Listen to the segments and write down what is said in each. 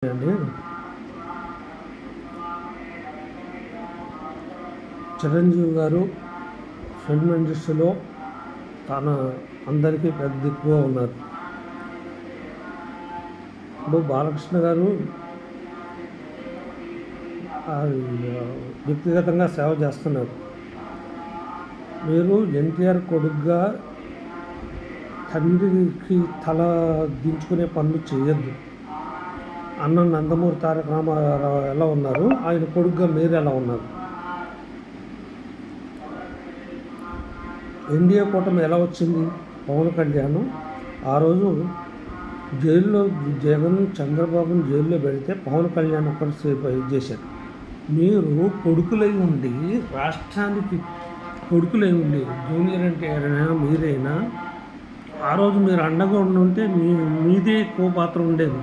అండి చిరంజీవి గారు ఫిల్మ్ ఇండస్ట్రీలో తన అందరికీ పెద్ద దిక్కుగా ఉన్నారు. ఇప్పుడు బాలకృష్ణ గారు వ్యక్తిగతంగా సేవ చేస్తున్నారు. మీరు ఎన్టీఆర్ కొడుకుగా తండ్రికి తల దించుకునే పనులు చేయొద్దు. అన్న నందమూరి తారక రామారావు ఎలా ఉన్నారు, ఆయన కొడుకుగా మీరు ఎలా ఉన్నారు? ఎన్డీఏ కూటమి ఎలా వచ్చింది? పవన్ కళ్యాణ్ ఆ రోజు జైల్లో జగన్ చంద్రబాబుని జైల్లో పెడితే పవన్ కళ్యాణ్ ఒక్కటి సేపు చేశారు. మీరు కొడుకులై ఉండి రాష్ట్రానికి కొడుకులై ఉండి జూనియర్ ఎన్టీఆర్ మీరైనా ఆ రోజు మీరు అండగా ఉంటే మీదే పాత్ర ఉండేది.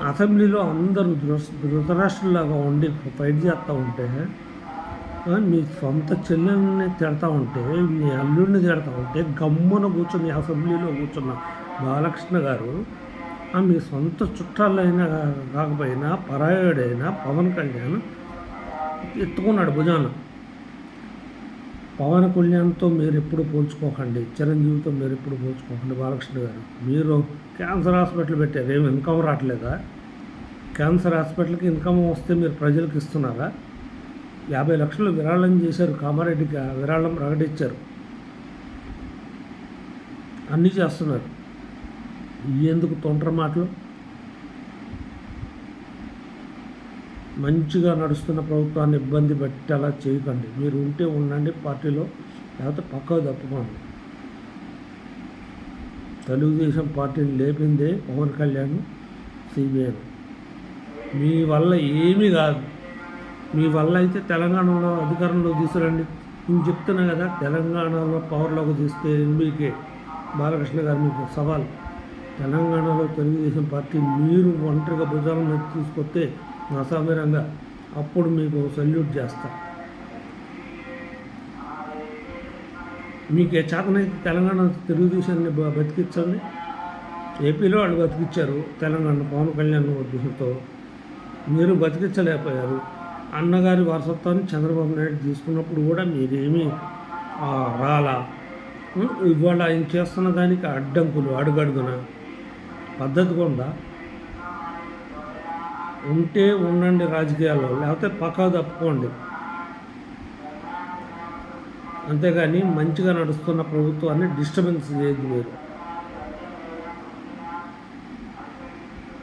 అసెంబ్లీలో అందరూ ధృతరాష్ట్రులాగా ఉండి ఫైట్ చేస్తూ ఉంటే, మీ సొంత చెల్లెల్ని తిడతా ఉంటే, మీ అల్లుడిని తిడతా ఉంటే గమ్మున కూర్చొని అసెంబ్లీలో కూర్చున్న బాలకృష్ణ గారు మీ సొంత చుట్టాలైనా కాకపోయినా పరాయుడైనా పవన్ కళ్యాణ్ ఎత్తుకున్నాడు భుజాన. పవన్ కళ్యాణ్తో మీరు ఎప్పుడు పోల్చుకోకండి, చిరంజీవితో మీరు ఎప్పుడు పోల్చుకోకండి. బాలకృష్ణ గారు మీరు క్యాన్సర్ హాస్పిటల్ పెట్టారు, ఏమి ఇన్కమ్ రావట్లేదా? క్యాన్సర్ హాస్పిటల్కి ఇన్కమ్ వస్తే మీరు ప్రజలకు ఇస్తున్నారా? 50 లక్షలు విరాళం చేశారు, కామారెడ్డికి విరాళం ప్రకటించారు, అన్నీ చేస్తున్నారు. ఎందుకు తొంటరి మాటలు? మంచిగా నడుస్తున్న ప్రభుత్వాన్ని ఇబ్బంది పెట్టేలా చేయకండి. మీరు ఉంటే ఉండండి పార్టీలో, లేకపోతే పక్కకు తప్పుకోండి. తెలుగుదేశం పార్టీని లేపిందే పవన్ కళ్యాణ్, సిబిఐ. మీ వల్ల ఏమీ కాదు. మీ వల్ల అయితే తెలంగాణలో అధికారంలో తీసుకురండి. నేను చెప్తున్నా కదా, తెలంగాణలో పవర్లోకి తీస్తే ఎన్బీకే బాలకృష్ణ గారు మీకు సవాల్. తెలంగాణలో తెలుగుదేశం పార్టీ మీరు ఒంటరిగా భుజాల మీద తీసుకొస్తే అసామీరంగా, అప్పుడు మీకు సల్యూట్ చేస్తా. మీకు చేతనైతే తెలంగాణ తెలుగుదేశాన్ని బతికించండి. ఏపీలో వాళ్ళు బతికించారు తెలంగాణ పవన్ కళ్యాణ్ ఉద్దేశంతో, మీరు బతికించలేకపోయారు. అన్నగారి వారసత్వాన్ని చంద్రబాబు నాయుడు తీసుకున్నప్పుడు కూడా మీరేమీ రాలా. ఇవాళ ఆయన చేస్తున్న దానికి అడ్డంకులు అడుగడుగున పద్ధతిగా ఉందా? ఉంటే ఉండండి రాజకీయాల్లో, లేకపోతే పక్కకు తప్పుకోండి. అంతేగాని మంచిగా నడుస్తున్న ప్రభుత్వాన్ని డిస్టర్బెన్స్ చేయద్దు మీరు.